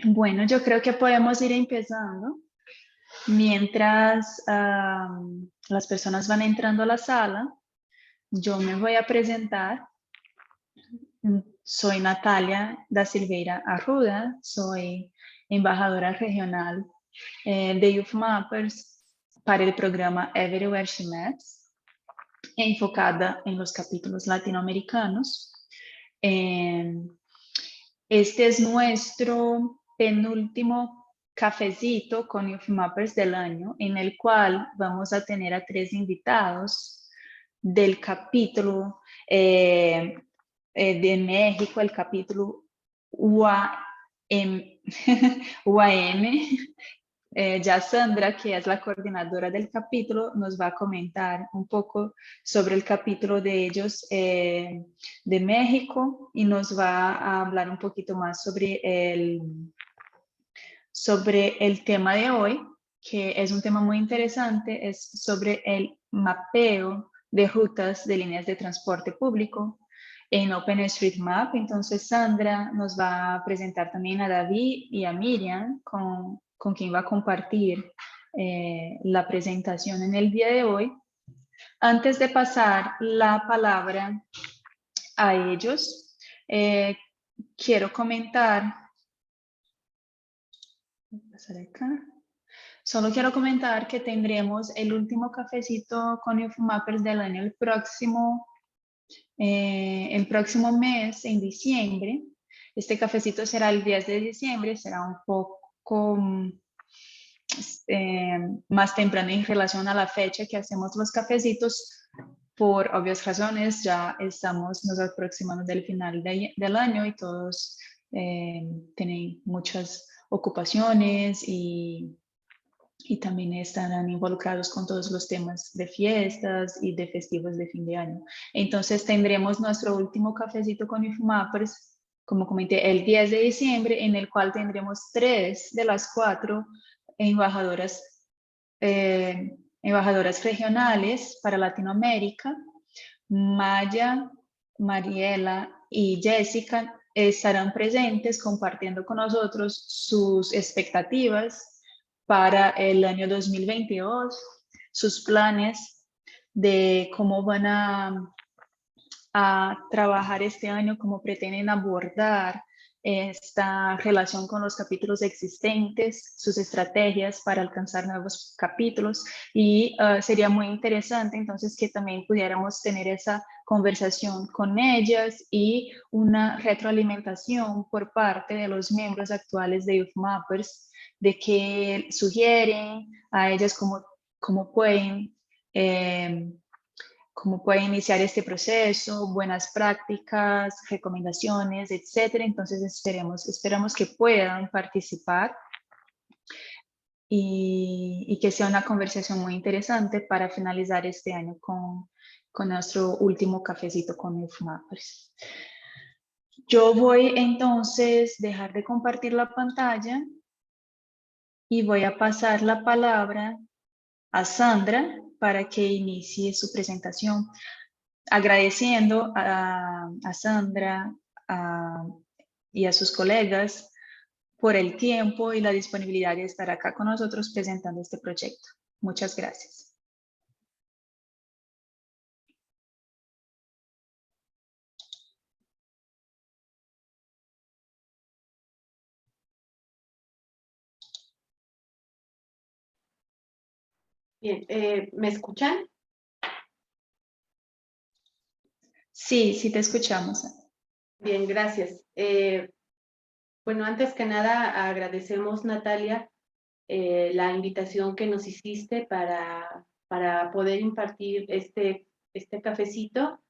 Bueno, yo creo que podemos ir empezando. Mientras las personas van entrando a la sala, yo me voy a presentar. Soy Natalia da Silveira Arruda, soy embajadora regional de Youth Mappers para el programa Everywhere She Meets, enfocada en los capítulos latinoamericanos. Este es nuestro penúltimo cafecito con Youth Mappers del año, en el cual vamos a tener a 3 invitados del capítulo de México, el capítulo UAM, UAM. Ya Sandra, que es la coordinadora del capítulo, nos va a comentar un poco sobre el capítulo de ellos de México y nos va a hablar un poquito más sobre el tema de hoy, que es un tema muy interesante, es sobre el mapeo de rutas de líneas de transporte público en OpenStreetMap. Entonces Sandra nos va a presentar también a David y a Miriam, con quien va a compartir la presentación en el día de hoy. Antes de pasar la palabra a ellos, quiero comentar, solo quiero comentar que tendremos el último cafecito con Youth Mappers del año el próximo mes, en diciembre. Este cafecito será el 10 de diciembre, será un poco más temprano en relación a la fecha que hacemos los cafecitos. Por obvias razones, ya estamos nos aproximando del final del año y todos tienen muchas ocupaciones y también estarán involucrados con todos los temas de fiestas y de festivos de fin de año. Entonces tendremos nuestro último cafecito con Youth Mappers, como comenté, el 10 de diciembre, en el cual tendremos 3 de las 4 embajadoras regionales para Latinoamérica. Maya, Mariela y Jessica estarán presentes compartiendo con nosotros sus expectativas para el año 2022, sus planes de cómo van a trabajar este año, cómo pretenden abordar esta relación con los capítulos existentes, sus estrategias para alcanzar nuevos capítulos y sería muy interesante entonces que también pudiéramos tener esa conversación con ellas y una retroalimentación por parte de los miembros actuales de Youth Mappers de qué sugieren a ellas cómo pueden cómo puede iniciar este proceso, buenas prácticas, recomendaciones, etcétera. Entonces esperamos que puedan participar y que sea una conversación muy interesante para finalizar este año con nuestro último cafecito con Youth Mappers. Yo voy entonces a dejar de compartir la pantalla y voy a pasar la palabra a Sandra para que inicie su presentación. Agradeciendo a Sandra y a sus colegas por el tiempo y la disponibilidad de estar acá con nosotros presentando este proyecto. Muchas gracias. Bien, ¿me escuchan? Sí, sí te escuchamos. Bien, gracias. Bueno, antes que nada agradecemos, Natalia, la invitación que nos hiciste para poder impartir este cafecito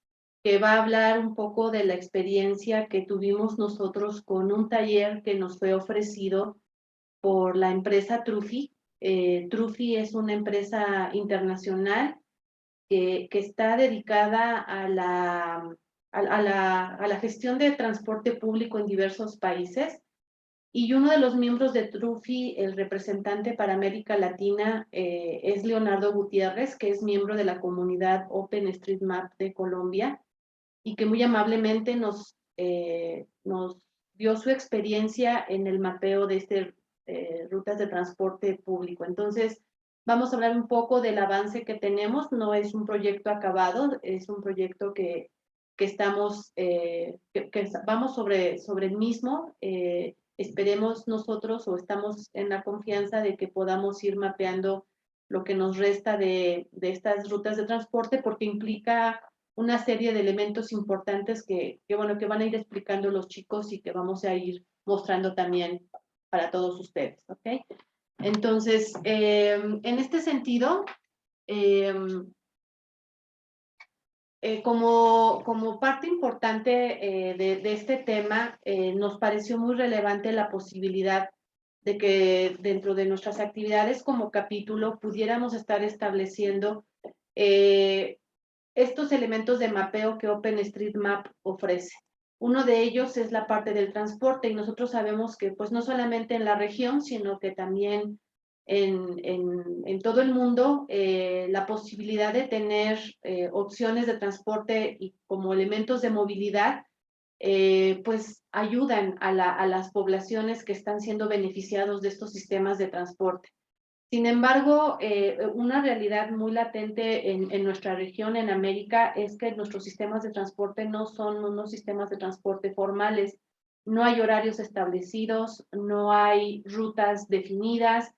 que va a hablar un poco de la experiencia que tuvimos nosotros con un taller que nos fue ofrecido por la empresa Trufi. Trufi es una empresa internacional que está dedicada a la gestión de transporte público en diversos países. Y uno de los miembros de Trufi, el representante para América Latina, es Leonardo Gutiérrez, que es miembro de la comunidad OpenStreetMap de Colombia y que muy amablemente nos dio su experiencia en el mapeo de rutas de transporte público. Entonces, vamos a hablar un poco del avance que tenemos. No es un proyecto acabado, es un proyecto que estamos, vamos sobre el mismo. Esperemos nosotros o estamos en la confianza de que podamos ir mapeando lo que nos resta de estas rutas de transporte, porque implica una serie de elementos importantes bueno, que van a ir explicando los chicos y que vamos a ir mostrando también para todos ustedes, ¿ok? Entonces, en este sentido, como parte importante de este tema, nos pareció muy relevante la posibilidad de que dentro de nuestras actividades como capítulo pudiéramos estar estableciendo estos elementos de mapeo que OpenStreetMap ofrece. Uno de ellos es la parte del transporte, y nosotros sabemos que pues no solamente en la región, sino que también en todo el mundo, la posibilidad de tener opciones de transporte y como elementos de movilidad, pues ayudan a las poblaciones que están siendo beneficiados de estos sistemas de transporte. Sin embargo, una realidad muy latente en nuestra región, en América, es que nuestros sistemas de transporte no son unos sistemas de transporte formales. No hay horarios establecidos, no hay rutas definidas,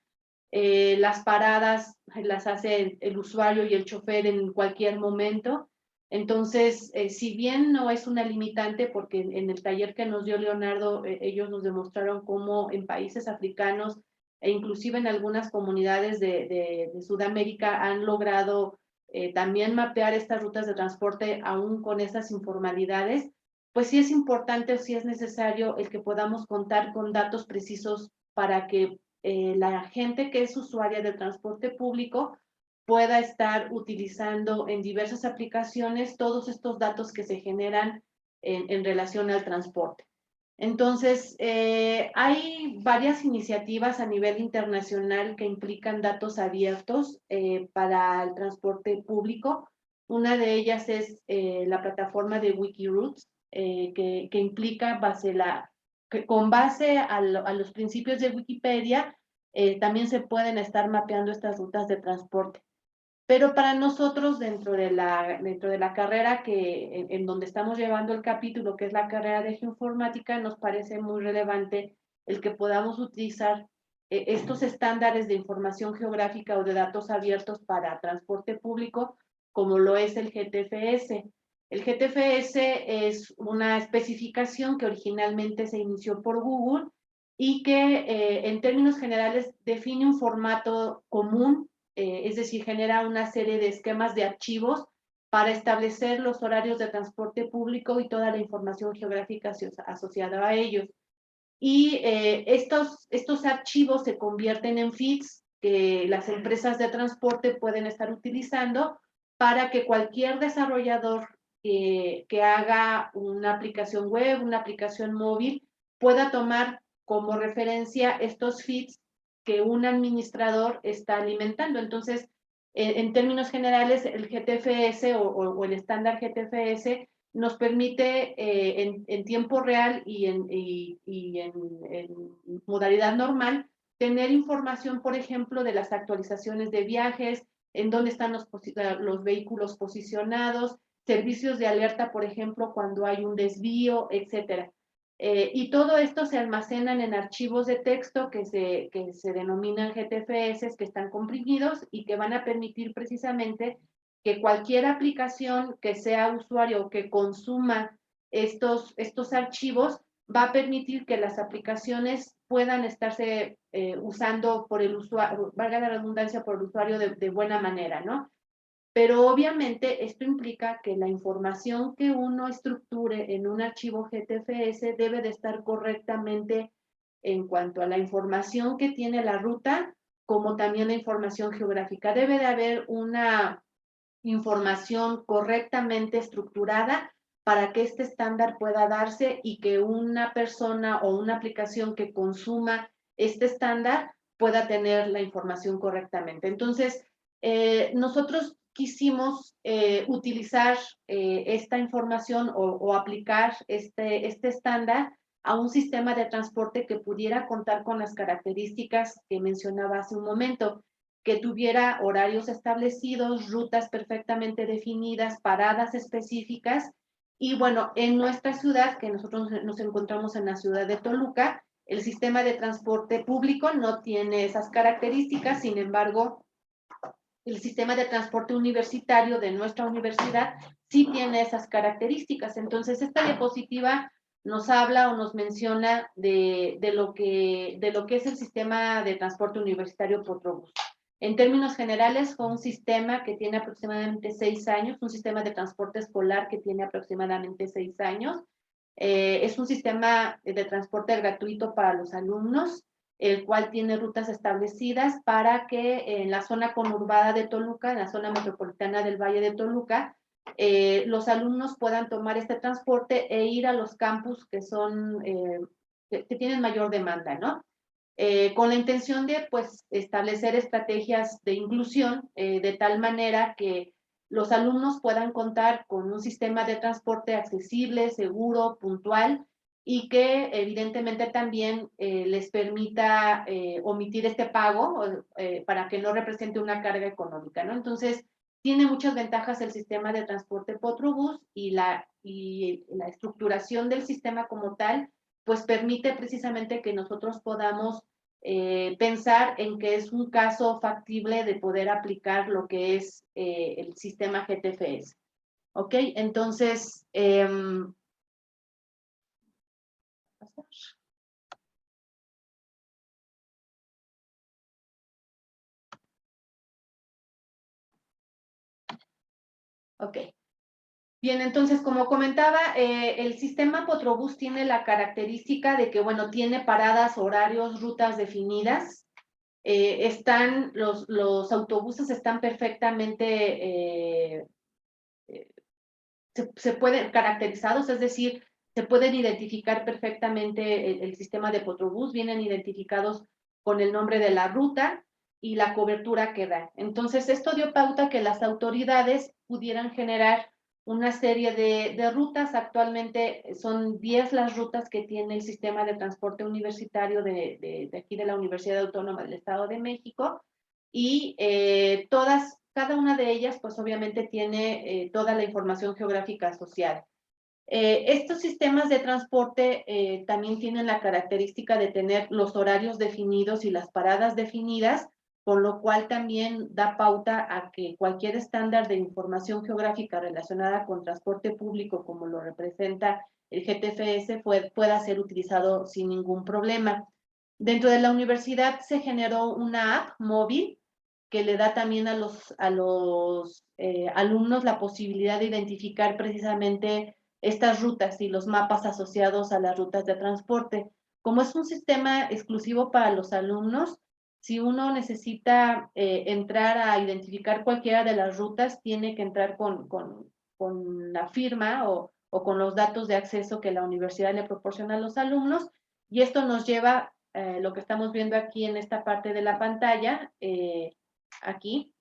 las paradas las hace el usuario y el chofer en cualquier momento. Entonces, si bien no es una limitante, porque en el taller que nos dio Leonardo, ellos nos demostraron cómo en países africanos e inclusive en algunas comunidades de Sudamérica han logrado también mapear estas rutas de transporte aún con esas informalidades, pues sí es importante o sí es necesario el que podamos contar con datos precisos para que la gente que es usuaria del transporte público pueda estar utilizando en diversas aplicaciones todos estos datos que se generan en relación al transporte. Entonces, hay varias iniciativas a nivel internacional que implican datos abiertos para el transporte público. Una de ellas es la plataforma de Wikiroutes, que implica con base a los principios de Wikipedia, también se pueden estar mapeando estas rutas de transporte. Pero para nosotros, dentro de la carrera en donde estamos llevando el capítulo, que es la carrera de geoinformática, nos parece muy relevante el que podamos utilizar estos estándares de información geográfica o de datos abiertos para transporte público, como lo es el GTFS. El GTFS es una especificación que originalmente se inició por Google y que en términos generales define un formato común, es decir, genera una serie de esquemas de archivos para establecer los horarios de transporte público y toda la información geográfica asociada a ellos. Y estos archivos se convierten en feeds que las empresas de transporte pueden estar utilizando para que cualquier desarrollador que haga una aplicación web, una aplicación móvil, pueda tomar como referencia estos feeds que un administrador está alimentando. Entonces, en términos generales, el GTFS o el estándar GTFS nos permite en tiempo real y en modalidad normal tener información, por ejemplo, de las actualizaciones de viajes, en dónde están los vehículos posicionados, servicios de alerta, por ejemplo, cuando hay un desvío, etcétera. Y todo esto se almacenan en archivos de texto que se denominan GTFS, que están comprimidos y que van a permitir precisamente que cualquier aplicación que sea usuario o que consuma estos archivos va a permitir que las aplicaciones puedan estarse usando por el usuario, valga la redundancia, por el usuario de buena manera, ¿no? Pero obviamente esto implica que la información que uno estructure en un archivo GTFS debe de estar correctamente en cuanto a la información que tiene la ruta, como también la información geográfica. Debe de haber una información correctamente estructurada para que este estándar pueda darse y que una persona o una aplicación que consuma este estándar pueda tener la información correctamente. Entonces, nosotros quisimos utilizar esta información o aplicar este estándar a un sistema de transporte que pudiera contar con las características que mencionaba hace un momento, que tuviera horarios establecidos, rutas perfectamente definidas, paradas específicas. Y bueno, en nuestra ciudad, que nosotros nos encontramos en la ciudad de Toluca, el sistema de transporte público no tiene esas características. Sin embargo, el sistema de transporte universitario de nuestra universidad sí tiene esas características. Entonces, esta diapositiva nos habla o nos menciona de lo que es el sistema de transporte universitario Potrobús. En términos generales, fue un sistema que tiene aproximadamente 6 años, un sistema de transporte escolar que tiene aproximadamente 6 años. Es un sistema de transporte gratuito para los alumnos, el cual tiene rutas establecidas para que en la zona conurbada de Toluca, en la zona metropolitana del Valle de Toluca, los alumnos puedan tomar este transporte e ir a los campus que son, que tienen mayor demanda, ¿no? Con la intención de, pues, establecer estrategias de inclusión de tal manera que los alumnos puedan contar con un sistema de transporte accesible, seguro, puntual, y que evidentemente también les permita omitir este pago para que no represente una carga económica, ¿no? Entonces, tiene muchas ventajas el sistema de transporte Potrobús, y la estructuración del sistema como tal, pues permite precisamente que nosotros podamos pensar en que es un caso factible de poder aplicar lo que es el sistema GTFS. ¿Ok? Entonces, ok. Bien, entonces, como comentaba, el sistema Potrobús tiene la característica de que, bueno, tiene paradas, horarios, rutas definidas. Los autobuses están perfectamente, se pueden caracterizados, es decir, se pueden identificar perfectamente el sistema de Potrobús, vienen identificados con el nombre de la ruta y la cobertura que da. Entonces, esto dio pauta que las autoridades pudieran generar una serie de rutas. Actualmente son 10 las rutas que tiene el sistema de transporte universitario de aquí de la Universidad Autónoma del Estado de México, y cada una de ellas, pues obviamente tiene toda la información geográfica asociada. Estos sistemas de transporte también tienen la característica de tener los horarios definidos y las paradas definidas, por lo cual también da pauta a que cualquier estándar de información geográfica relacionada con transporte público, como lo representa el GTFS, pueda ser utilizado sin ningún problema. Dentro de la universidad se generó una app móvil que le da también a los alumnos la posibilidad de identificar precisamente estas rutas y los mapas asociados a las rutas de transporte. Como es un sistema exclusivo para los alumnos, si uno necesita entrar a identificar cualquiera de las rutas, tiene que entrar con la firma o con los datos de acceso que la universidad le proporciona a los alumnos, y esto nos lleva lo que estamos viendo aquí en esta parte de la pantalla, aquí.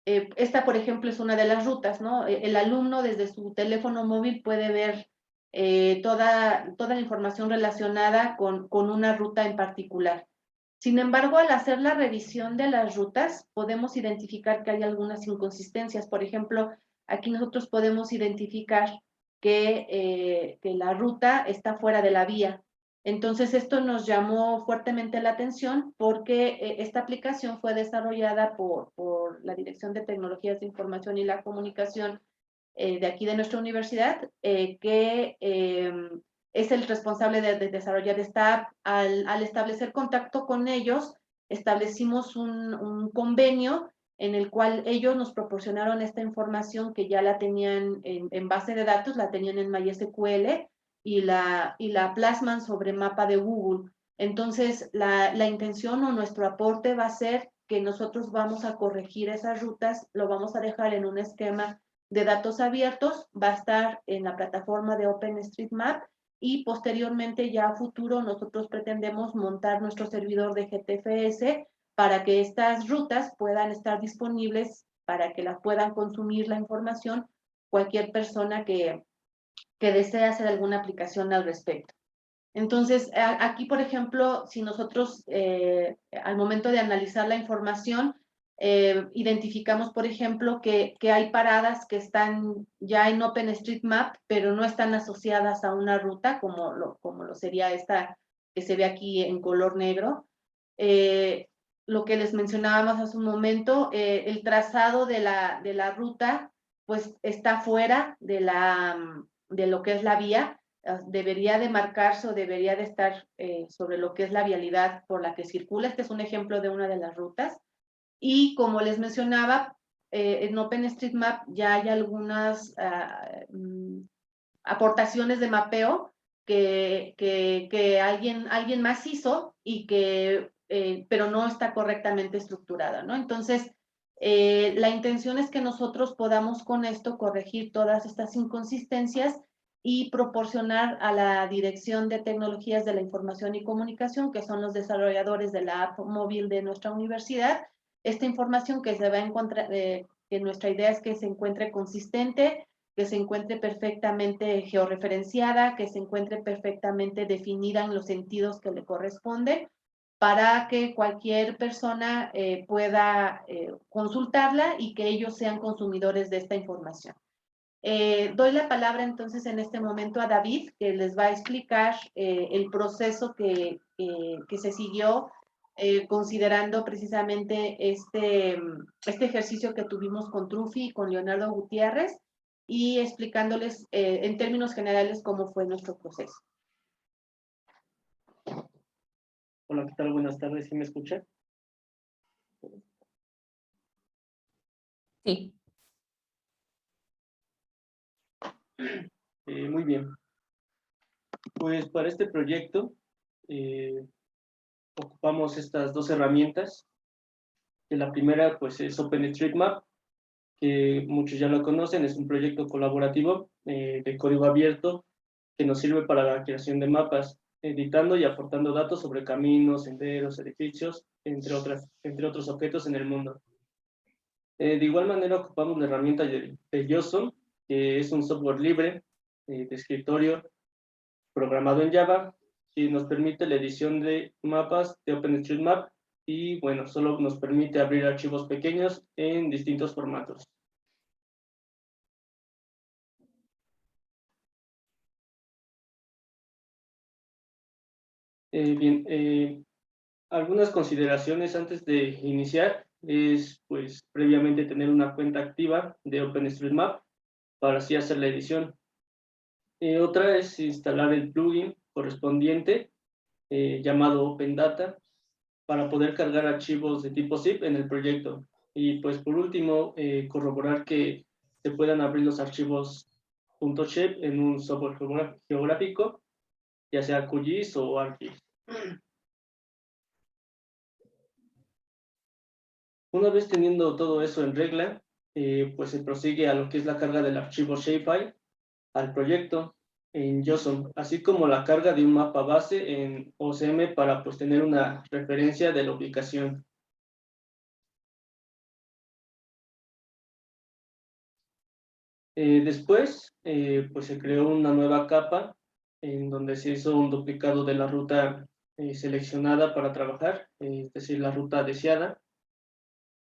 Esta, por ejemplo, es una de las rutas, ¿no? El alumno desde su teléfono móvil puede ver toda la información relacionada con una ruta en particular. Sin embargo, al hacer la revisión de las rutas, podemos identificar que hay algunas inconsistencias. Por ejemplo, aquí nosotros podemos identificar que la ruta está fuera de la vía. Entonces, esto nos llamó fuertemente la atención porque esta aplicación fue desarrollada por la Dirección de Tecnologías de Información y la Comunicación de aquí de nuestra universidad, que es el responsable de desarrollar esta app. Al establecer contacto con ellos, establecimos un convenio en el cual ellos nos proporcionaron esta información que ya la tenían en base de datos, la tenían en MySQL, y la plasman sobre mapa de Google. Entonces, la intención o nuestro aporte va a ser que nosotros vamos a corregir esas rutas, lo vamos a dejar en un esquema de datos abiertos, va a estar en la plataforma de OpenStreetMap, y posteriormente ya a futuro nosotros pretendemos montar nuestro servidor de GTFS para que estas rutas puedan estar disponibles, para que las puedan consumir la información cualquier persona que que desee hacer alguna aplicación al respecto. Entonces, aquí, por ejemplo, si nosotros al momento de analizar la información, identificamos, por ejemplo, que hay paradas que están ya en OpenStreetMap, pero no están asociadas a una ruta, como lo sería esta que se ve aquí en color negro. Lo que les mencionábamos hace un momento, el trazado de la ruta, pues está fuera de lo que es la vía. Debería de marcarse o debería de estar sobre lo que es la vialidad por la que circula. Este es un ejemplo de una de las rutas. Y como les mencionaba, en OpenStreetMap ya hay algunas aportaciones de mapeo que alguien más hizo y pero no está correctamente estructurada, ¿no? Entonces, la intención es que nosotros podamos con esto corregir todas estas inconsistencias y proporcionar a la Dirección de Tecnologías de la Información y Comunicación, que son los desarrolladores de la app móvil de nuestra universidad, esta información que se va a encontrar, que nuestra idea es que se encuentre consistente, que se encuentre perfectamente georreferenciada, que se encuentre perfectamente definida en los sentidos que le corresponden, para que cualquier persona pueda consultarla y que ellos sean consumidores de esta información. Doy la palabra entonces en este momento a David, que les va a explicar el proceso que se siguió considerando precisamente este ejercicio que tuvimos con Trufi y con Leonardo Gutiérrez y explicándoles en términos generales cómo fue nuestro proceso. Hola, ¿qué tal? Buenas tardes, ¿sí me escucha? Sí. Muy bien. Pues para este proyecto ocupamos estas dos herramientas. La primera pues es OpenStreetMap, que muchos ya lo conocen, es un proyecto colaborativo de código abierto que nos sirve para la creación de mapas, editando y aportando datos sobre caminos, senderos, edificios, entre otros objetos en el mundo. De igual manera ocupamos la herramienta de Yosom, que es un software libre de escritorio programado en Java, que nos permite la edición de mapas de OpenStreetMap y bueno, solo nos permite abrir archivos pequeños en distintos formatos. Bien, algunas consideraciones antes de iniciar es pues previamente tener una cuenta activa de OpenStreetMap para así hacer la edición. Otra es instalar el plugin correspondiente llamado OpenData para poder cargar archivos de tipo zip en el proyecto. Y pues por último, corroborar que se puedan abrir los archivos .shape en un software geográfico, ya sea QGIS o ArcGIS. Una vez teniendo todo eso en regla, pues se prosigue a lo que es la carga del archivo shapefile al proyecto en JSON, así como la carga de un mapa base en OCM para pues tener una referencia de la ubicación. Después, pues se creó una nueva capa en donde se hizo un duplicado de la ruta seleccionada para trabajar, es decir, la ruta deseada.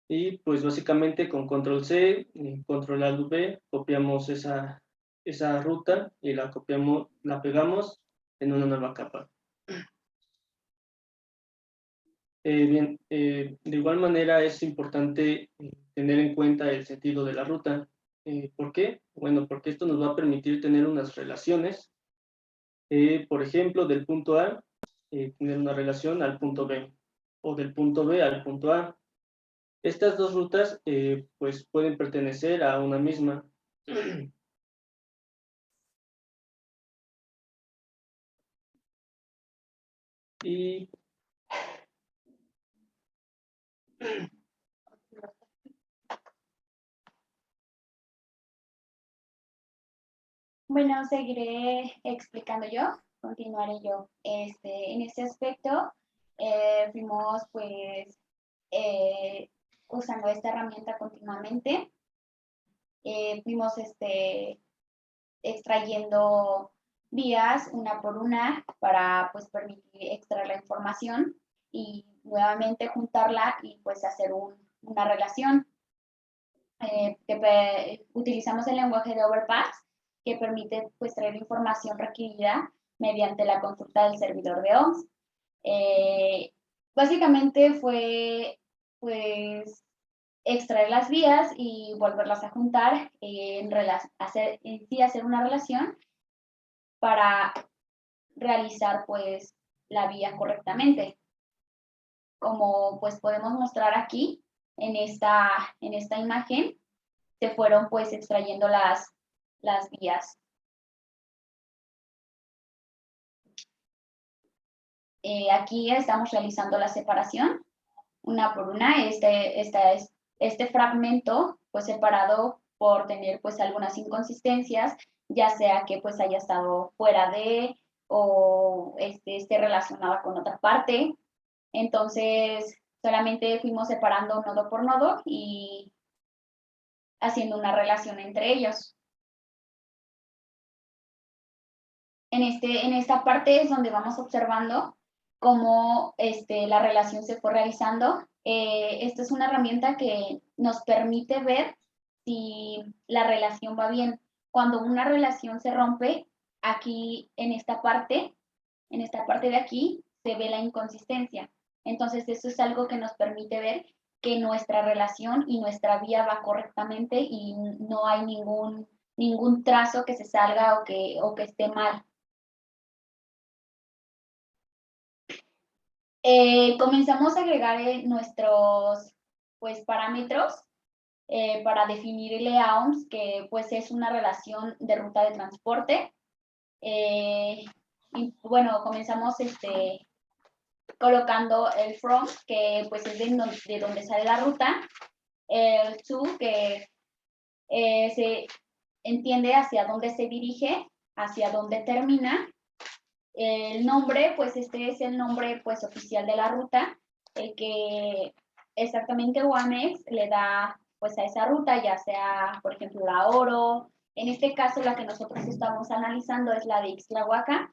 Y pues básicamente con control C, control Alt V, copiamos esa ruta y la pegamos en una nueva capa. Bien, de igual manera es importante tener en cuenta el sentido de la ruta. ¿Por qué? Bueno, porque esto nos va a permitir tener unas relaciones, por ejemplo, del punto A, tener una relación al punto B, o del punto B al punto A. Estas dos rutas pues pueden pertenecer a una misma. Y bueno, seguiré explicando yo, continuaré yo. En este aspecto, fuimos pues usando esta herramienta continuamente. Fuimos extrayendo vías una por una para pues permitir extraer la información y nuevamente juntarla y pues hacer una relación. Utilizamos el lenguaje de Overpass, que permite pues traer información requerida mediante la consulta del servidor de OMS. Básicamente fue pues extraer las vías y volverlas a juntar, hacer una relación para realizar pues la vía correctamente. Como pues podemos mostrar aquí en esta imagen, se fueron pues extrayendo las vías. Aquí estamos realizando la separación una por una. Este fragmento fue separado por tener pues algunas inconsistencias, ya sea que pues haya estado fuera de o esté relacionada con otra parte. Entonces solamente fuimos separando nodo por nodo y haciendo una relación entre ellos. En esta parte es donde vamos observando cómo la relación se fue realizando. Esta es una herramienta que nos permite ver si la relación va bien. Cuando una relación se rompe, aquí en esta parte de aquí, se ve la inconsistencia. Entonces, eso es algo que nos permite ver que nuestra relación y nuestra vía va correctamente y no hay ningún trazo que se salga o que esté mal. Comenzamos a agregar nuestros pues, parámetros para definirle a OMS que pues, es una relación de ruta de transporte. Y bueno, comenzamos colocando el from, que pues es de donde sale la ruta, el to, que se entiende hacia dónde se dirige, hacia dónde termina. El nombre, pues este es el nombre pues oficial de la ruta, el que exactamente WAMEX le da pues a esa ruta, ya sea, por ejemplo, la Oro. En este caso, la que nosotros estamos analizando es la de Ixtlahuaca.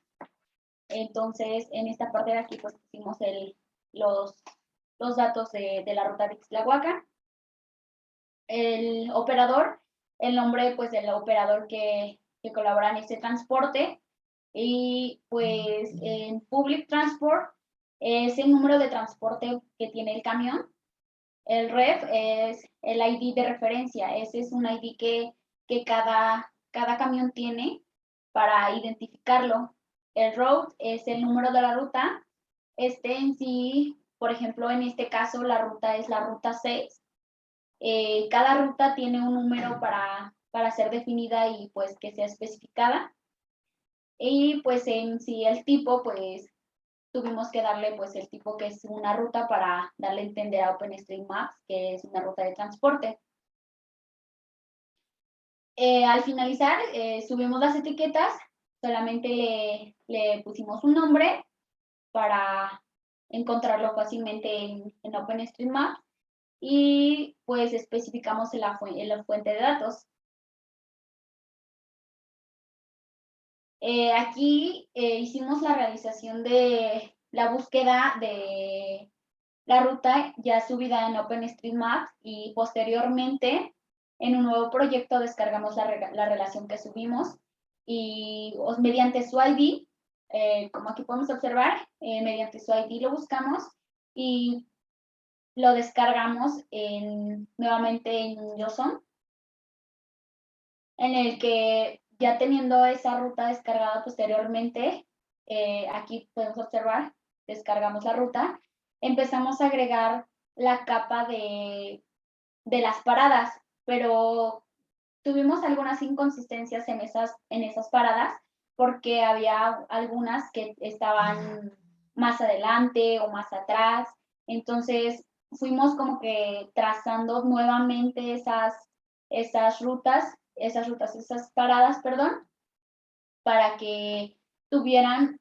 Entonces, en esta parte de aquí, pues pusimos los datos de la ruta de Ixtlahuaca. El operador, el nombre pues del operador que colabora en este transporte. Y pues en Public Transport es el número de transporte que tiene el camión. El ref es el ID de referencia. Ese es un ID que cada camión tiene para identificarlo. El route es el número de la ruta. En sí, por ejemplo, en este caso, la ruta es la ruta 6. Cada ruta tiene un número para ser definida y pues que sea especificada. Y pues en sí el tipo, pues tuvimos que darle pues el tipo que es una ruta para darle a entender a OpenStreetMaps que es una ruta de transporte. Al finalizar, subimos las etiquetas, solamente le pusimos un nombre para encontrarlo fácilmente en OpenStreetMaps y pues especificamos en la fuente de datos. Aquí hicimos la realización de la búsqueda de la ruta ya subida en OpenStreetMaps y posteriormente en un nuevo proyecto descargamos la relación que subimos y mediante su ID, como aquí podemos observar, mediante su ID lo buscamos y lo descargamos nuevamente en JSON, en el que ya teniendo esa ruta descargada posteriormente, aquí podemos observar, descargamos la ruta, empezamos a agregar la capa de las paradas, pero tuvimos algunas inconsistencias en esas paradas porque había algunas que estaban más adelante o más atrás, entonces fuimos como que trazando nuevamente esas paradas, perdón, para que tuvieran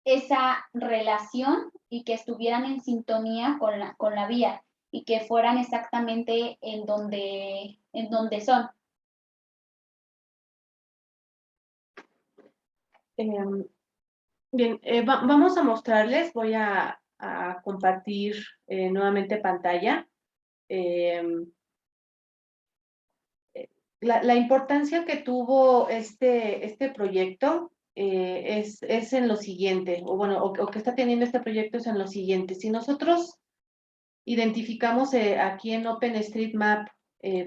esa relación y que estuvieran en sintonía con la vía y que fueran exactamente en donde son. Bien, vamos a mostrarles, voy a compartir nuevamente pantalla. La importancia que tuvo este proyecto es en lo siguiente, o bueno, o que está teniendo este proyecto es en lo siguiente. Si nosotros identificamos aquí en OpenStreetMap,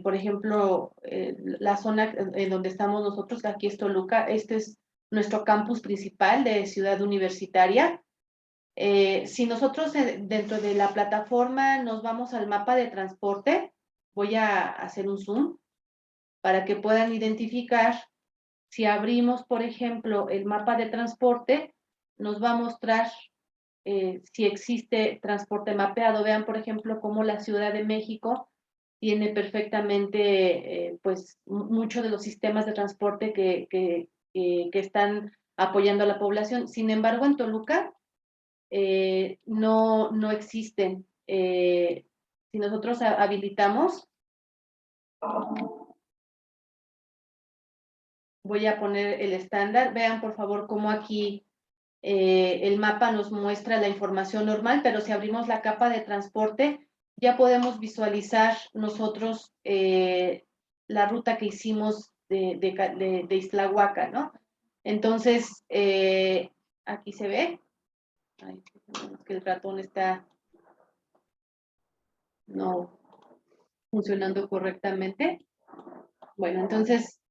por ejemplo, la zona en donde estamos nosotros, que aquí es Toluca, este es nuestro campus principal de Ciudad Universitaria. Si nosotros dentro de la plataforma nos vamos al mapa de transporte, voy a hacer un zoom para que puedan identificar. Si abrimos, por ejemplo, el mapa de transporte, nos va a mostrar si existe transporte mapeado. Vean, por ejemplo, cómo la Ciudad de México tiene perfectamente, pues, muchos de los sistemas de transporte que están apoyando a la población. Sin embargo, en Toluca no existen. Si nosotros habilitamos, voy a poner el estándar. Vean, por favor, cómo aquí el mapa nos muestra la información normal, pero si abrimos la capa de transporte, ya podemos visualizar nosotros la ruta que hicimos de Ixtlahuaca, ¿no? Entonces, aquí se ve. Ay, que el ratón está no funcionando correctamente. Bueno, entonces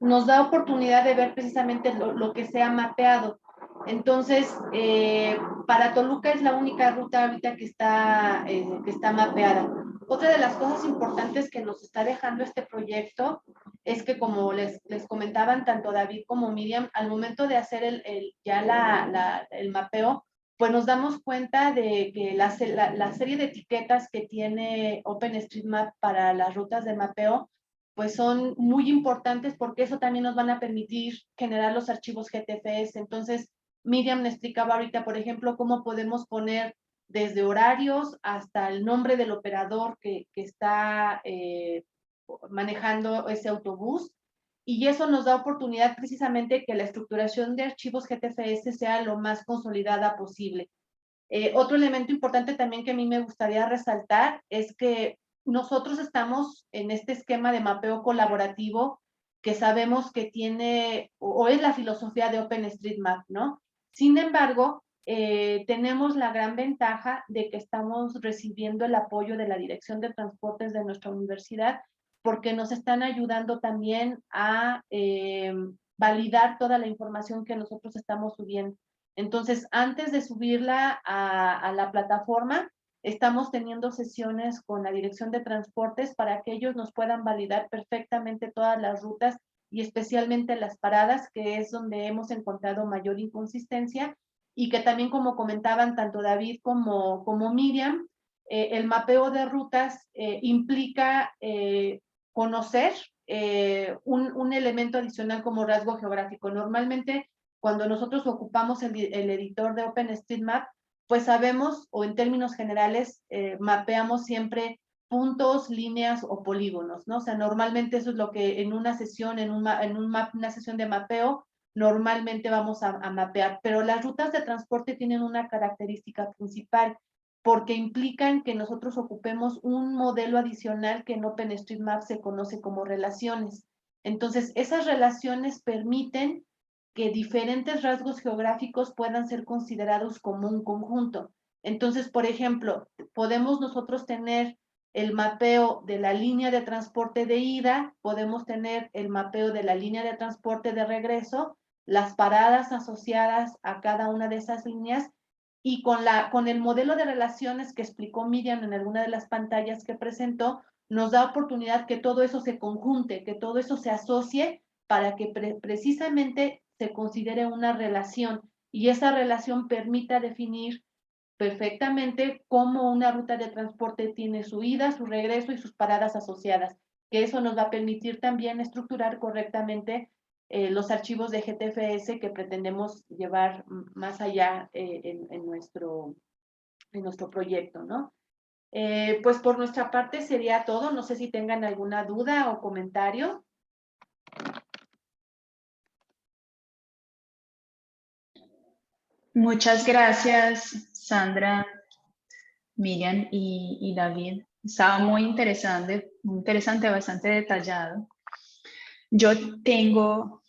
nos da oportunidad de ver precisamente lo que se ha mapeado. Entonces, para Toluca es la única ruta ahorita que está mapeada. Otra de las cosas importantes que nos está dejando este proyecto es que, como les comentaban tanto David como Miriam, al momento de hacer el mapeo, pues nos damos cuenta de que la serie de etiquetas que tiene OpenStreetMap para las rutas de mapeo pues son muy importantes porque eso también nos van a permitir generar los archivos GTFS. Entonces, Miriam me explicaba ahorita, por ejemplo, cómo podemos poner desde horarios hasta el nombre del operador que está manejando ese autobús. Y eso nos da oportunidad precisamente que la estructuración de archivos GTFS sea lo más consolidada posible. Otro elemento importante también que a mí me gustaría resaltar es que nosotros estamos en este esquema de mapeo colaborativo que sabemos que tiene o es la filosofía de OpenStreetMap, ¿no? Sin embargo, tenemos la gran ventaja de que estamos recibiendo el apoyo de la Dirección de Transportes de nuestra universidad porque nos están ayudando también a validar toda la información que nosotros estamos subiendo. Entonces, antes de subirla a la plataforma, estamos teniendo sesiones con la Dirección de Transportes para que ellos nos puedan validar perfectamente todas las rutas y especialmente las paradas, que es donde hemos encontrado mayor inconsistencia, y que también, como comentaban tanto David como Miriam, el mapeo de rutas implica conocer un elemento adicional como rasgo geográfico. Normalmente, cuando nosotros ocupamos el editor de OpenStreetMap, pues sabemos, o en términos generales, mapeamos siempre puntos, líneas o polígonos, ¿no? O sea, normalmente eso es lo que en una sesión, una sesión de mapeo, normalmente vamos a mapear. Pero las rutas de transporte tienen una característica principal, porque implican que nosotros ocupemos un modelo adicional que en OpenStreetMap se conoce como relaciones. Entonces, esas relaciones permiten que diferentes rasgos geográficos puedan ser considerados como un conjunto. Entonces, por ejemplo, podemos nosotros tener el mapeo de la línea de transporte de ida, podemos tener el mapeo de la línea de transporte de regreso, las paradas asociadas a cada una de esas líneas, y con el modelo de relaciones que explicó Miriam en alguna de las pantallas que presentó, nos da oportunidad que todo eso se conjunte, que todo eso se asocie para que precisamente se considere una relación y esa relación permita definir perfectamente cómo una ruta de transporte tiene su ida, su regreso y sus paradas asociadas, que eso nos va a permitir también estructurar correctamente los archivos de GTFS que pretendemos llevar más allá en nuestro proyecto, ¿no? Pues por nuestra parte sería todo. No sé si tengan alguna duda o comentario. Muchas gracias, Sandra, Miriam y David. Estaba muy interesante, bastante detallado. Yo tengo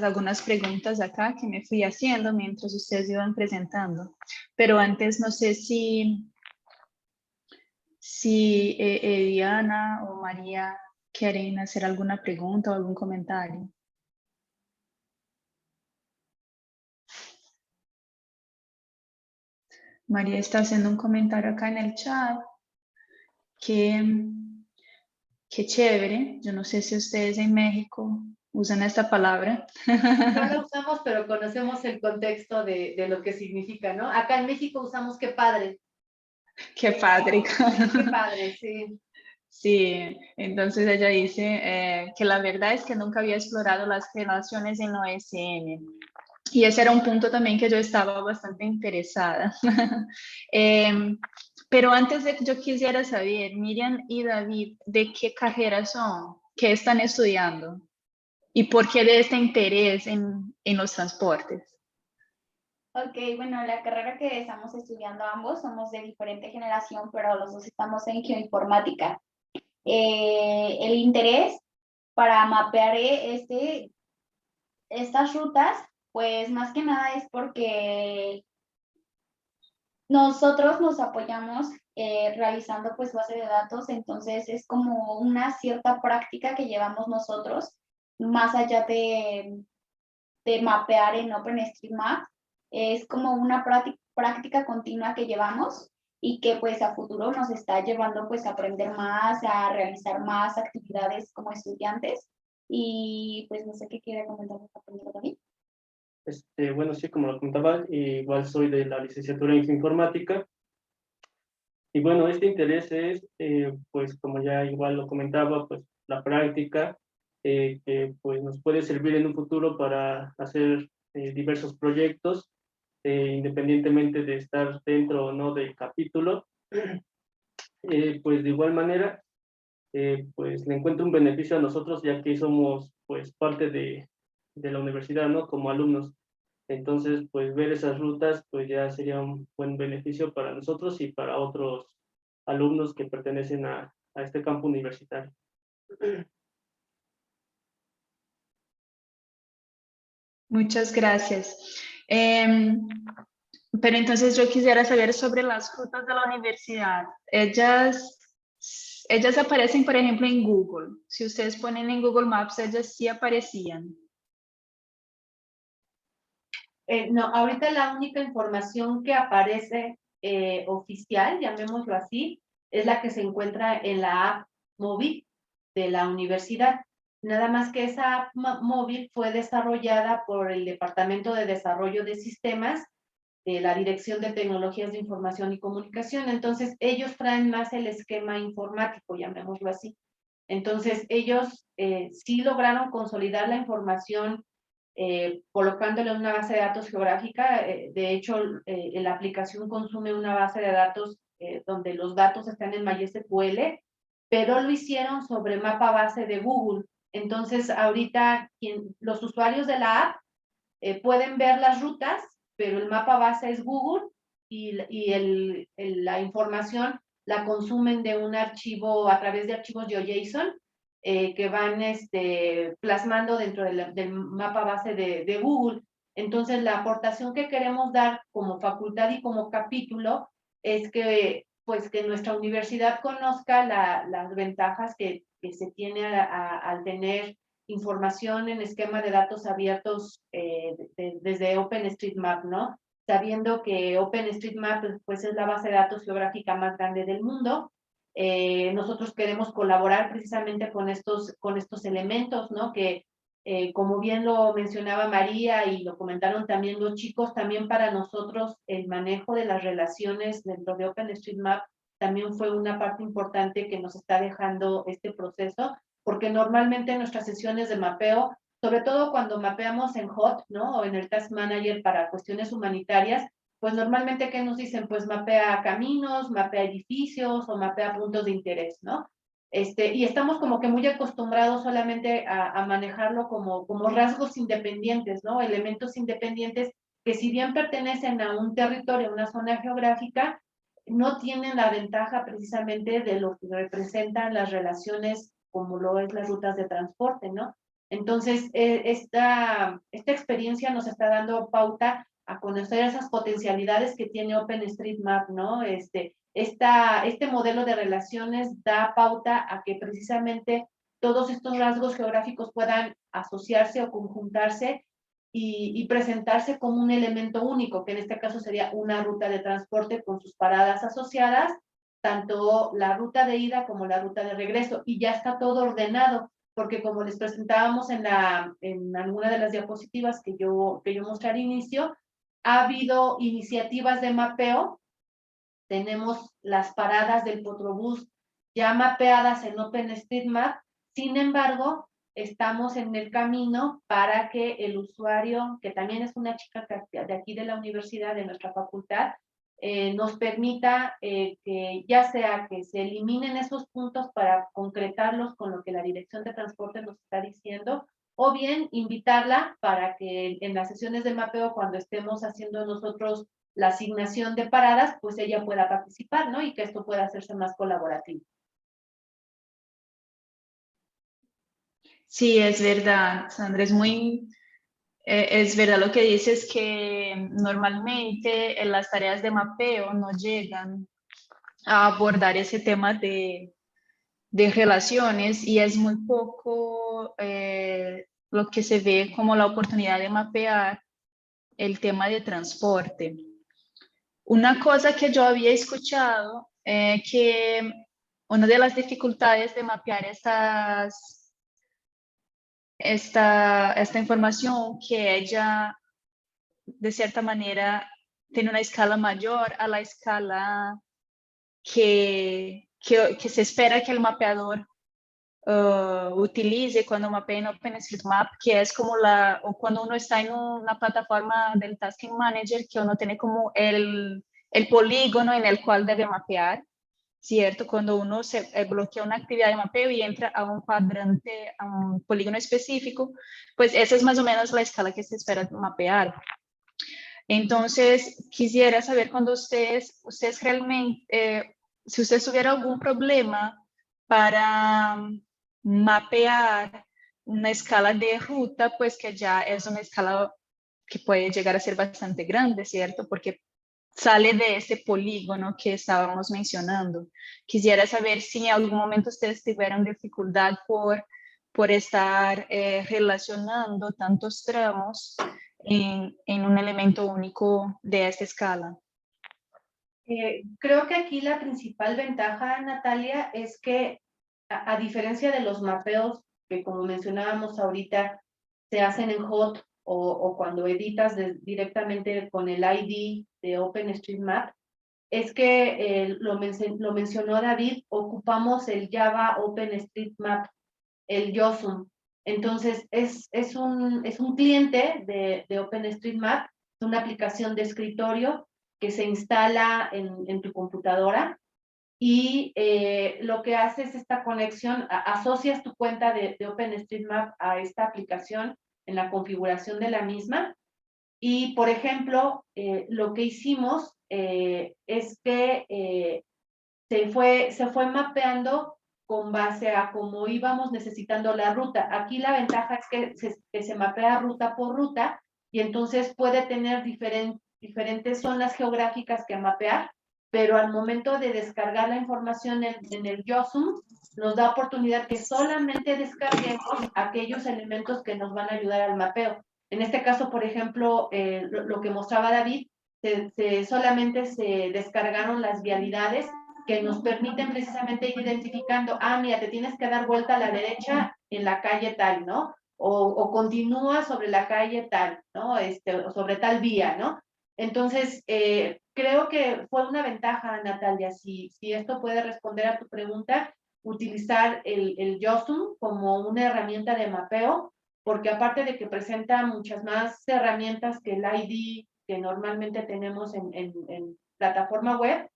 algunas preguntas acá que me fui haciendo mientras ustedes iban presentando, pero antes no sé si Diana o María quieren hacer alguna pregunta o algún comentario. María está haciendo un comentario acá en el chat que chévere. Yo no sé si ustedes en México usan esta palabra. No la usamos, pero conocemos el contexto de lo que significa, ¿no? Acá en México usamos qué padre. Qué padre. Qué padre, sí. Sí, entonces ella dice que la verdad es que nunca había explorado las relaciones en OSM. Y ese era un punto también que yo estaba bastante interesada. Pero antes de que yo quisiera saber, Miriam y David, ¿de qué carrera son? ¿Qué están estudiando? ¿Y por qué de este interés en los transportes? Ok, bueno, la carrera que estamos estudiando ambos somos de diferente generación, pero los dos estamos en geoinformática. El interés para mapear estas rutas, pues más que nada es porque nosotros nos apoyamos realizando pues base de datos, entonces es como una cierta práctica que llevamos nosotros, más allá de mapear en OpenStreetMap, es como una práctica continua que llevamos y que pues a futuro nos está llevando pues a aprender más, a realizar más actividades como estudiantes y pues no sé qué quiere comentar también. Bueno, sí, como lo comentaba, igual soy de la licenciatura en informática. Y bueno, este interés es, pues como ya igual lo comentaba, pues la práctica, que pues nos puede servir en un futuro para hacer diversos proyectos, independientemente de estar dentro o no del capítulo. Pues de igual manera, pues le encuentro un beneficio a nosotros, ya que somos pues parte de la universidad, ¿no? Como alumnos. Entonces, pues ver esas rutas, pues ya sería un buen beneficio para nosotros y para otros alumnos que pertenecen a este campo universitario. Muchas gracias. Pero entonces yo quisiera saber sobre las rutas de la universidad. Ellas aparecen, por ejemplo, en Google. Si ustedes ponen en Google Maps, ellas sí aparecían. No, ahorita la única información que aparece oficial, llamémoslo así, es la que se encuentra en la app móvil de la universidad. Nada más que esa app móvil fue desarrollada por el Departamento de Desarrollo de Sistemas de la Dirección de Tecnologías de Información y Comunicación. Entonces, ellos traen más el esquema informático, llamémoslo así. Entonces, ellos sí lograron consolidar la información colocándole una base de datos geográfica. De hecho, la aplicación consume una base de datos donde los datos están en MySQL, pero lo hicieron sobre mapa base de Google. Entonces, ahorita los usuarios de la app pueden ver las rutas, pero el mapa base es Google y la información la consumen de un archivo a través de archivos GeoJSON que van plasmando dentro del mapa base de Google. Entonces, la aportación que queremos dar como facultad y como capítulo es que, pues, que nuestra universidad conozca las ventajas que se tiene al tener información en esquema de datos abiertos desde OpenStreetMap, ¿no? Sabiendo que OpenStreetMap pues, es la base de datos geográfica más grande del mundo. Nosotros queremos colaborar precisamente con estos elementos, ¿no? Que como bien lo mencionaba María y lo comentaron también los chicos, también para nosotros el manejo de las relaciones dentro de OpenStreetMap también fue una parte importante que nos está dejando este proceso, porque normalmente en nuestras sesiones de mapeo, sobre todo cuando mapeamos en HOT, ¿no? O en el Task Manager para cuestiones humanitarias, pues normalmente, ¿qué nos dicen? Pues mapea caminos, mapea edificios o mapea puntos de interés, ¿no? Y estamos como que muy acostumbrados solamente a manejarlo como rasgos independientes, ¿no? Elementos independientes que si bien pertenecen a un territorio, a una zona geográfica, no tienen la ventaja precisamente de lo que representan las relaciones como lo es las rutas de transporte, ¿no? Entonces, esta experiencia nos está dando pauta a conocer esas potencialidades que tiene OpenStreetMap, ¿no? Este modelo de relaciones da pauta a que precisamente todos estos rasgos geográficos puedan asociarse o conjuntarse y presentarse como un elemento único, que en este caso sería una ruta de transporte con sus paradas asociadas, tanto la ruta de ida como la ruta de regreso, y ya está todo ordenado, porque como les presentábamos en alguna de las diapositivas que yo mostré al inicio, ha habido iniciativas de mapeo. Tenemos las paradas del Potrobús ya mapeadas en OpenStreetMap. Sin embargo, estamos en el camino para que el usuario, que también es una chica de aquí de la universidad, de nuestra facultad, nos permita que ya sea que se eliminen esos puntos para concretarlos con lo que la Dirección de Transporte nos está diciendo, o bien invitarla para que en las sesiones de mapeo, cuando estemos haciendo nosotros la asignación de paradas, pues ella pueda participar, ¿no? Y que esto pueda hacerse más colaborativo. Sí, es verdad, Sandra, es verdad lo que dices, que normalmente en las tareas de mapeo no llegan a abordar ese tema de relaciones, y es muy poco lo que se ve como la oportunidad de mapear el tema de transporte. Una cosa que yo había escuchado, que una de las dificultades de mapear esta información, que ella de cierta manera tiene una escala mayor a la escala que se espera que el mapeador utilice cuando mapea en OpenStreetMap, que es como o cuando uno está en una plataforma del Tasking Manager, que uno tiene como el polígono en el cual debe mapear, ¿cierto? Cuando uno se bloquea una actividad de mapeo y entra a un cuadrante, a un polígono específico, pues esa es más o menos la escala que se espera mapear. Entonces, quisiera saber cuando ustedes realmente, si ustedes tuvieran algún problema para mapear una escala de ruta, pues que ya es una escala que puede llegar a ser bastante grande, ¿cierto? Porque sale de ese polígono que estábamos mencionando. Quisiera saber si en algún momento ustedes tuvieron dificultad por estar relacionando tantos tramos en un elemento único de esta escala. Creo que aquí la principal ventaja, Natalia, es que a diferencia de los mapeos que, como mencionábamos ahorita, se hacen en HOT o cuando editas directamente con el ID de OpenStreetMap, es que lo mencionó David, ocupamos el Java OpenStreetMap, el JOSM. Entonces, es un cliente de OpenStreetMap, es una aplicación de escritorio que se instala en tu computadora, y lo que hace es esta conexión, asocias tu cuenta de OpenStreetMap a esta aplicación en la configuración de la misma. Y, por ejemplo, lo que hicimos es que se fue mapeando con base a cómo íbamos necesitando la ruta. Aquí la ventaja es que se mapea ruta por ruta, y entonces puede tener diferentes zonas geográficas que mapear, pero al momento de descargar la información en el JOSM, nos da oportunidad que solamente descarguemos aquellos elementos que nos van a ayudar al mapeo. En este caso, por ejemplo, lo que mostraba David, solamente se descargaron las vialidades que nos permiten precisamente ir identificando, mira, te tienes que dar vuelta a la derecha en la calle tal, ¿no? O continúa sobre la calle tal, ¿no? O sobre tal vía, ¿no? Entonces, creo que fue una ventaja, Natalia, si esto puede responder a tu pregunta, utilizar el JOSM como una herramienta de mapeo, porque aparte de que presenta muchas más herramientas que el ID que normalmente tenemos en plataforma web,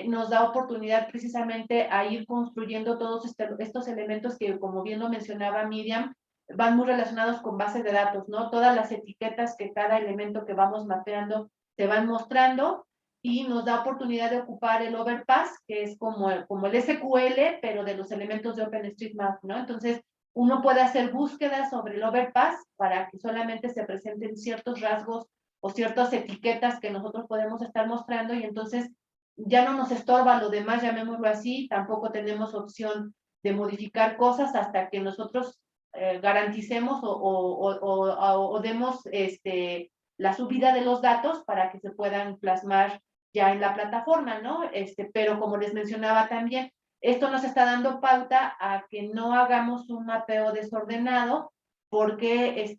nos da oportunidad precisamente a ir construyendo todos estos elementos que, como bien lo mencionaba Miriam, van muy relacionados con bases de datos, ¿no? Todas las etiquetas que cada elemento que vamos mapeando se van mostrando y nos da oportunidad de ocupar el overpass, que es como el SQL, pero de los elementos de OpenStreetMap, ¿no? Entonces, uno puede hacer búsquedas sobre el overpass para que solamente se presenten ciertos rasgos o ciertas etiquetas que nosotros podemos estar mostrando y entonces ya no nos estorba lo demás, llamémoslo así, tampoco tenemos opción de modificar cosas hasta que nosotros garanticemos o demos la subida de los datos para que se puedan plasmar ya en la plataforma, ¿no? Pero como les mencionaba también, esto nos está dando pauta a que no hagamos un mapeo desordenado porque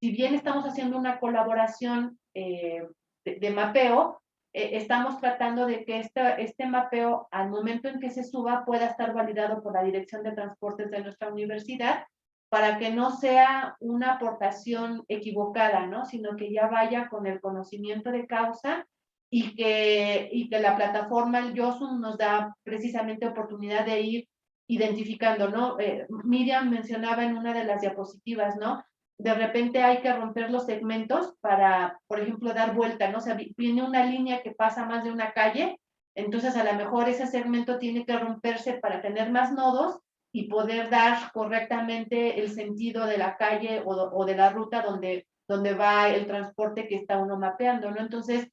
si bien estamos haciendo una colaboración de mapeo, estamos tratando de que este mapeo, al momento en que se suba, pueda estar validado por la Dirección de Transportes de nuestra universidad para que no sea una aportación equivocada, ¿no? Sino que ya vaya con el conocimiento de causa y que la plataforma, el YOSUM, nos da precisamente oportunidad de ir identificando, ¿no? Miriam mencionaba en una de las diapositivas, ¿no? De repente hay que romper los segmentos para, por ejemplo, dar vuelta, ¿no? O sea, viene una línea que pasa más de una calle, entonces a lo mejor ese segmento tiene que romperse para tener más nodos y poder dar correctamente el sentido de la calle o de la ruta donde va el transporte que está uno mapeando, ¿no? Entonces,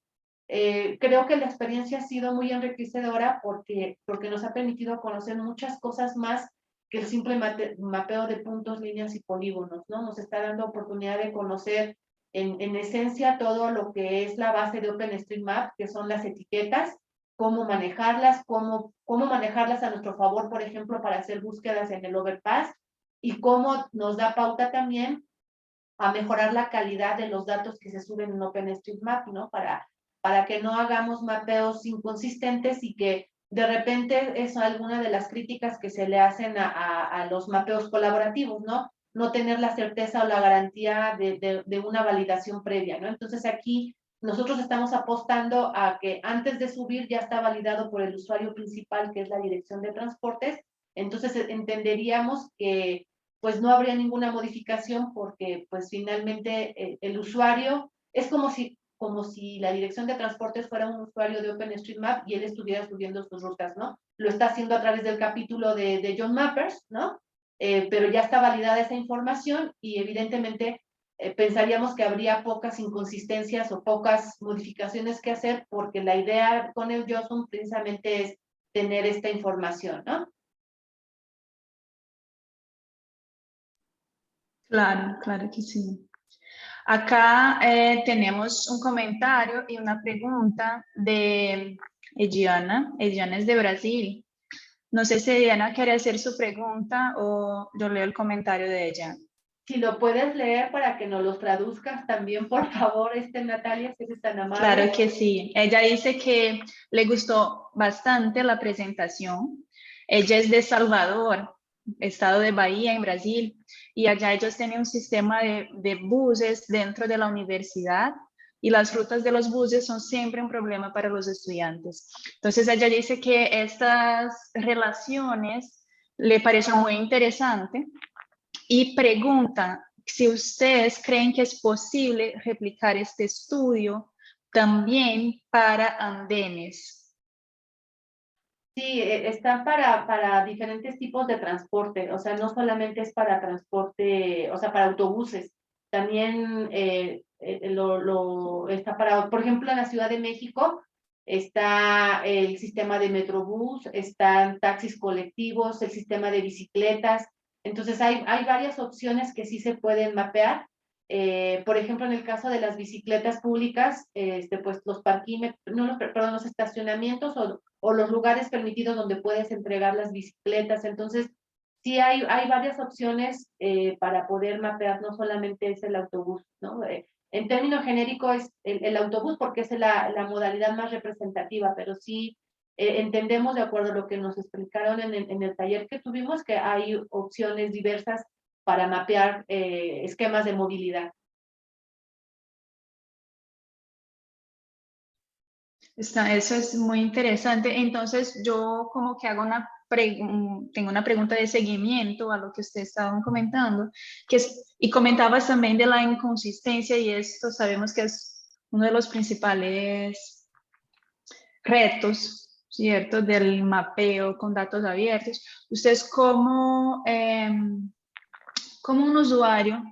creo que la experiencia ha sido muy enriquecedora porque nos ha permitido conocer muchas cosas más que el simple mapeo de puntos, líneas y polígonos, ¿no? Nos está dando oportunidad de conocer en esencia todo lo que es la base de OpenStreetMap, que son las etiquetas, cómo manejarlas, cómo manejarlas a nuestro favor, por ejemplo, para hacer búsquedas en el overpass, y cómo nos da pauta también a mejorar la calidad de los datos que se suben en OpenStreetMap, ¿no? Para que no hagamos mapeos inconsistentes y que de repente es alguna de las críticas que se le hacen a los mapeos colaborativos, ¿no? No tener la certeza o la garantía de una validación previa, ¿no? Entonces aquí nosotros estamos apostando a que antes de subir ya está validado por el usuario principal, que es la Dirección de Transportes, entonces entenderíamos que pues no habría ninguna modificación porque pues finalmente el usuario es como si la Dirección de Transportes fuera un usuario de OpenStreetMap y él estuviera subiendo sus rutas, ¿no? Lo está haciendo a través del capítulo de John Mappers, ¿no? Pero ya está validada esa información y evidentemente pensaríamos que habría pocas inconsistencias o pocas modificaciones que hacer porque la idea con el YOSUM precisamente es tener esta información, ¿no? Claro, claro que sí. Acá tenemos un comentario y una pregunta de Ediana. Ediana es de Brasil. No sé si Ediana quiere hacer su pregunta o yo leo el comentario de ella. Si lo puedes leer para que nos los traduzcas también, por favor, Natalia, si eres tan amable. Claro que sí. Ella dice que le gustó bastante la presentación. Ella es de Salvador, estado de Bahía, en Brasil, y allá ellos tienen un sistema de buses dentro de la universidad y las rutas de los buses son siempre un problema para los estudiantes. Entonces ella dice que estas relaciones le parecen muy interesantes y pregunta si ustedes creen que es posible replicar este estudio también para andenes. Sí, está para diferentes tipos de transporte, o sea, no solamente es para transporte, o sea, para autobuses, también está para, por ejemplo, en la Ciudad de México está el sistema de Metrobús, están taxis colectivos, el sistema de bicicletas, entonces hay varias opciones que sí se pueden mapear. Por ejemplo, en el caso de las bicicletas públicas, pues los los estacionamientos o los lugares permitidos donde puedes entregar las bicicletas. Entonces, sí hay varias opciones para poder mapear, no solamente es el autobús, ¿no? En términos genéricos es el autobús porque es la modalidad más representativa, pero sí entendemos, de acuerdo a lo que nos explicaron en el taller que tuvimos, que hay opciones diversas para mapear esquemas de movilidad. Eso es muy interesante. Entonces yo como que hago una tengo una pregunta de seguimiento a lo que ustedes estaban comentando, y comentabas también de la inconsistencia, y esto sabemos que es uno de los principales retos, ¿cierto?, del mapeo con datos abiertos. Ustedes como un usuario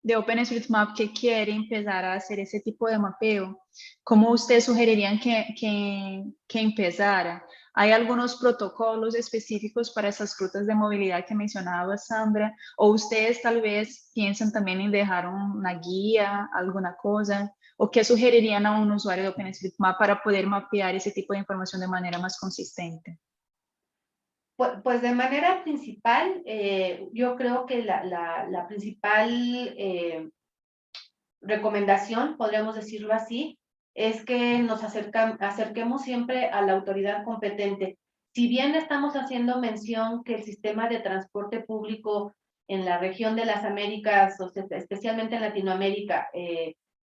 de OpenStreetMap que quiere empezar a hacer ese tipo de mapeo, ¿cómo ustedes sugerirían que empezara? ¿Hay algunos protocolos específicos para esas rutas de movilidad que mencionaba Sandra? ¿O ustedes tal vez piensan también en dejar una guía, alguna cosa? ¿O qué sugerirían a un usuario de OpenStreetMap para poder mapear ese tipo de información de manera más consistente? Pues de manera principal, yo creo que la principal recomendación, podríamos decirlo así, es que nos acerquemos siempre a la autoridad competente. Si bien estamos haciendo mención que el sistema de transporte público en la región de las Américas, o sea, especialmente en Latinoamérica,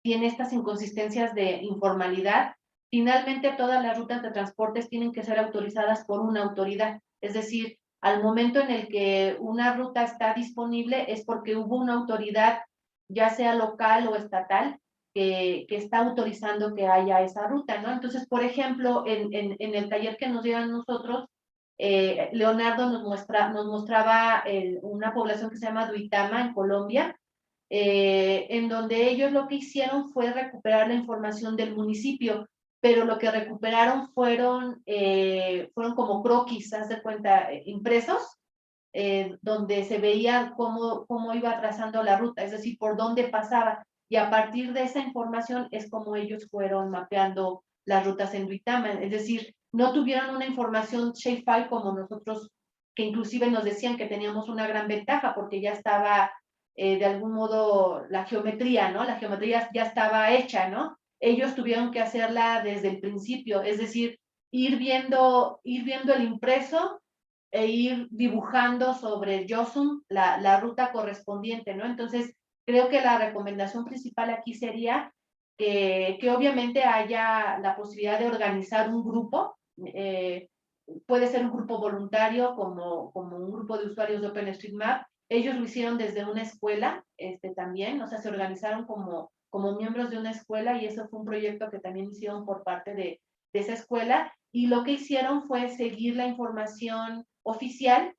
tiene estas inconsistencias de informalidad, finalmente todas las rutas de transportes tienen que ser autorizadas por una autoridad. Es decir, al momento en el que una ruta está disponible es porque hubo una autoridad, ya sea local o estatal, que está autorizando que haya esa ruta, ¿no? Entonces, por ejemplo, en el taller que nos dieron nosotros, Leonardo nos mostraba una población que se llama Duitama, en Colombia, en donde ellos lo que hicieron fue recuperar la información del municipio, pero lo que recuperaron fueron como croquis, haz de cuenta, impresos, donde se veía cómo iba trazando la ruta, es decir, por dónde pasaba. Y a partir de esa información es como ellos fueron mapeando las rutas en Duitama. Es decir, no tuvieron una información shapefile como nosotros, que inclusive nos decían que teníamos una gran ventaja porque ya estaba de algún modo la geometría, ¿no? La geometría ya estaba hecha, ¿no? Ellos tuvieron que hacerla desde el principio, es decir, ir viendo el impreso e ir dibujando sobre el JOSUM la ruta correspondiente, ¿no? Entonces, creo que la recomendación principal aquí sería que obviamente haya la posibilidad de organizar un grupo, puede ser un grupo voluntario como un grupo de usuarios de OpenStreetMap. Ellos lo hicieron desde una escuela también, o sea, se organizaron como miembros de una escuela, y eso fue un proyecto que también hicieron por parte de esa escuela, y lo que hicieron fue seguir la información oficial,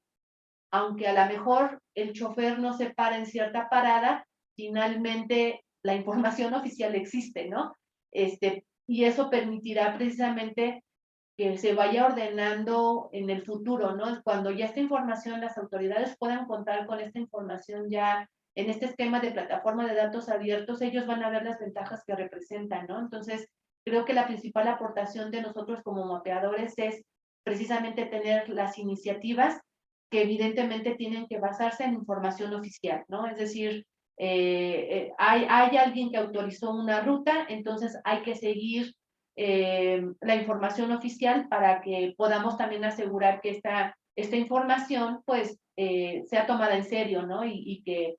aunque a lo mejor el chofer no se para en cierta parada, finalmente la información oficial existe, ¿no? Y eso permitirá precisamente que se vaya ordenando en el futuro, ¿no? Cuando ya esta información, las autoridades puedan contar con esta información ya en este esquema de plataforma de datos abiertos, ellos van a ver las ventajas que representan, ¿no? Entonces, creo que la principal aportación de nosotros como mapeadores es precisamente tener las iniciativas que evidentemente tienen que basarse en información oficial, ¿no? Es decir, hay alguien que autorizó una ruta, entonces hay que seguir la información oficial para que podamos también asegurar que esta información pues sea tomada en serio, ¿no? Y que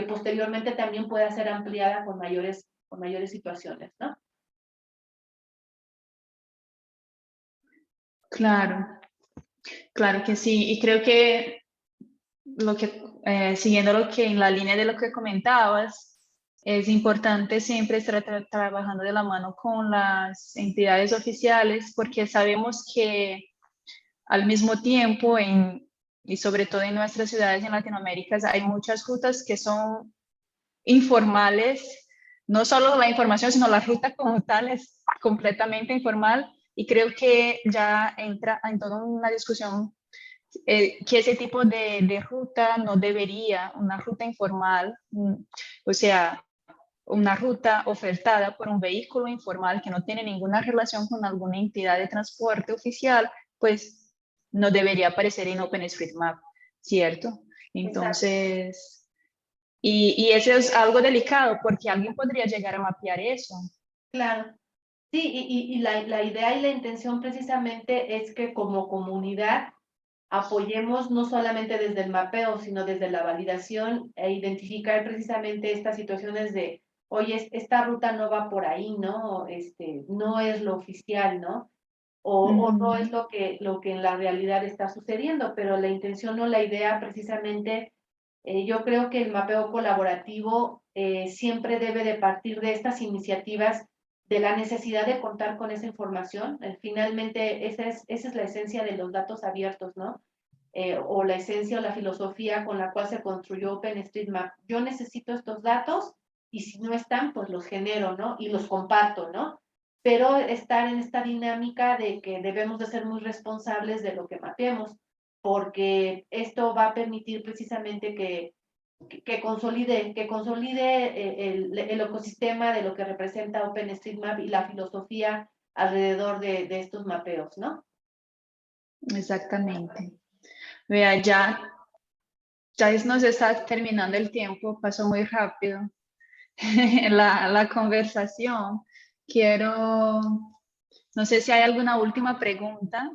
posteriormente también pueda ser ampliada con mayores situaciones, ¿no? Claro, claro que sí. Y creo que siguiendo lo que en la línea de lo que comentabas, es importante siempre estar trabajando de la mano con las entidades oficiales, porque sabemos que al mismo tiempo, y sobre todo en nuestras ciudades en Latinoamérica, hay muchas rutas que son informales, no solo la información, sino la ruta como tal es completamente informal, y creo que ya entra en toda una discusión que ese tipo de ruta no debería, una ruta informal, o sea, una ruta ofertada por un vehículo informal que no tiene ninguna relación con alguna entidad de transporte oficial, pues no debería aparecer en OpenStreetMap, ¿cierto? Entonces, y eso es algo delicado porque alguien podría llegar a mapear eso. Claro. Sí, y la idea y la intención precisamente es que como comunidad apoyemos no solamente desde el mapeo, sino desde la validación e identificar precisamente estas situaciones de, oye, esta ruta no va por ahí, ¿no? No es lo oficial, ¿no? o no es lo que en la realidad está sucediendo, pero la intención o la idea precisamente, yo creo que el mapeo colaborativo siempre debe de partir de estas iniciativas, de la necesidad de contar con esa información. Finalmente, esa es la esencia de los datos abiertos, ¿no? O la esencia o la filosofía con la cual se construyó OpenStreetMap. Yo necesito estos datos y si no están, pues los genero, ¿no? Y los comparto, ¿no? Pero estar en esta dinámica de que debemos de ser muy responsables de lo que mapeemos, porque esto va a permitir precisamente que consolide el ecosistema de lo que representa OpenStreetMap y la filosofía alrededor de estos mapeos, ¿no? Exactamente. Vea, ya nos está terminando el tiempo, pasó muy rápido la conversación. No sé si hay alguna última pregunta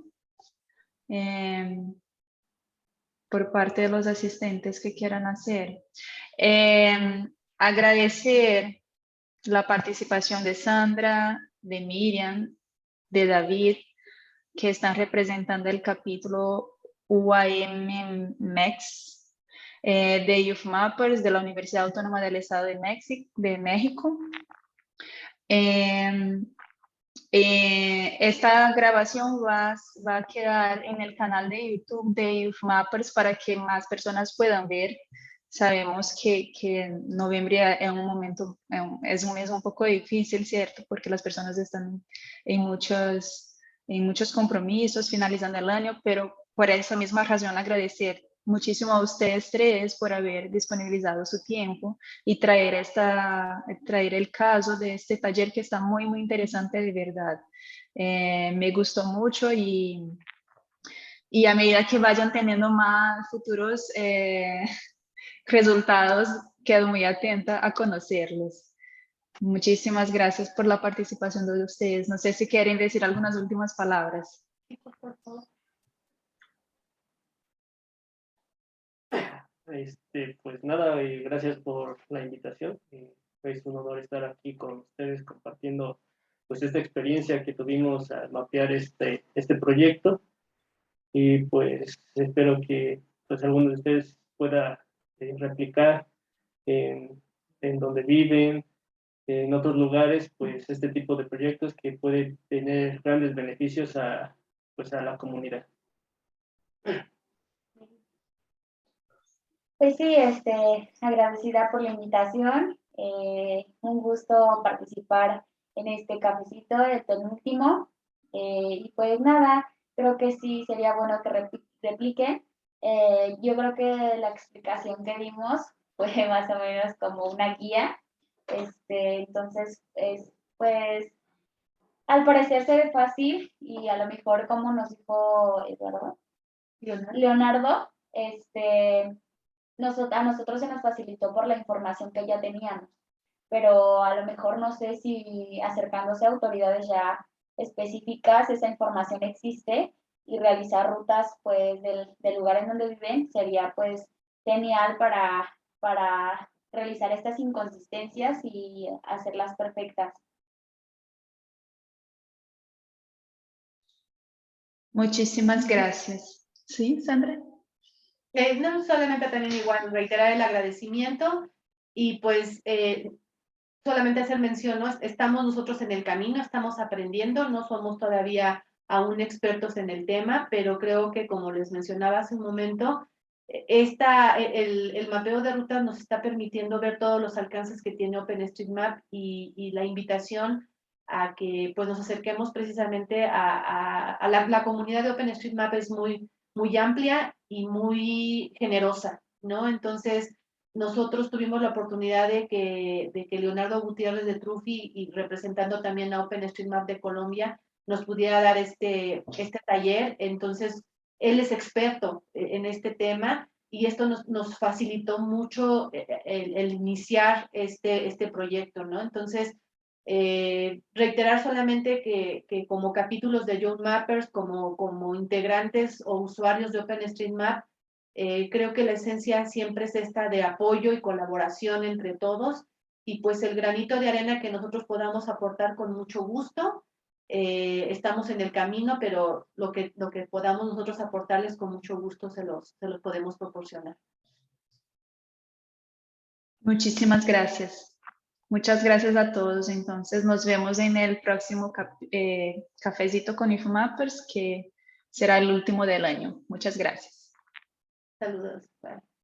por parte de los asistentes que quieran hacer. Agradecer la participación de Sandra, de Miriam, de David, que están representando el capítulo UAM-MEX de Youth Mappers de la Universidad Autónoma del Estado de México. Esta grabación va a quedar en el canal de YouTube de Youth Mappers para que más personas puedan ver. Sabemos que noviembre es un mes un poco difícil, ¿cierto? Porque las personas están en muchos compromisos finalizando el año, pero por esa misma razón agradecer muchísimo a ustedes tres por haber disponibilizado su tiempo y traer el caso de este taller que está muy, muy interesante de verdad. Me gustó mucho y a medida que vayan teniendo más futuros resultados, quedo muy atenta a conocerlos. Muchísimas gracias por la participación de ustedes. No sé si quieren decir algunas últimas palabras. Pues nada, gracias por la invitación. Es un honor estar aquí con ustedes compartiendo pues esta experiencia que tuvimos al mapear este proyecto, y pues espero que pues alguno de ustedes pueda replicar en donde viven, en otros lugares, pues este tipo de proyectos que pueden tener grandes beneficios a la comunidad. Pues sí, agradecida por la invitación. Un gusto participar en este cafecito, el penúltimo. Y pues nada, creo que sí sería bueno que repliquen. Yo creo que la explicación que dimos fue más o menos como una guía. Entonces, pues, al parecer se ve fácil y a lo mejor, como nos dijo Leonardo, a nosotros se nos facilitó por la información que ya teníamos, pero a lo mejor no sé si acercándose a autoridades ya específicas esa información existe y realizar rutas pues del lugar en donde viven sería pues genial para realizar estas inconsistencias y hacerlas perfectas. Muchísimas gracias. ¿Sí, Sandra? No, solamente también igual reiterar el agradecimiento y pues solamente hacer mención, ¿no? Estamos nosotros en el camino, estamos aprendiendo, no somos todavía aún expertos en el tema, pero creo que como les mencionaba hace un momento, el mapeo de rutas nos está permitiendo ver todos los alcances que tiene OpenStreetMap y la invitación a que pues nos acerquemos precisamente a la comunidad de OpenStreetMap es muy, muy amplia y muy generosa, ¿no? Entonces, nosotros tuvimos la oportunidad de que Leonardo Gutiérrez de Trufi, y representando también a OpenStreetMap de Colombia, nos pudiera dar este taller. Entonces, él es experto en este tema y esto nos facilitó mucho el iniciar este proyecto, ¿no? Entonces, reiterar solamente que como capítulos de Youth Mappers, como integrantes o usuarios de OpenStreetMap, creo que la esencia siempre es esta de apoyo y colaboración entre todos y pues el granito de arena que nosotros podamos aportar con mucho gusto Estamos en el camino, pero lo que podamos nosotros aportarles con mucho gusto se los podemos proporcionar. Muchísimas gracias. Muchas gracias a todos. Entonces nos vemos en el próximo cafecito con IFMAPers, que será el último del año. Muchas gracias. Saludos. Bye.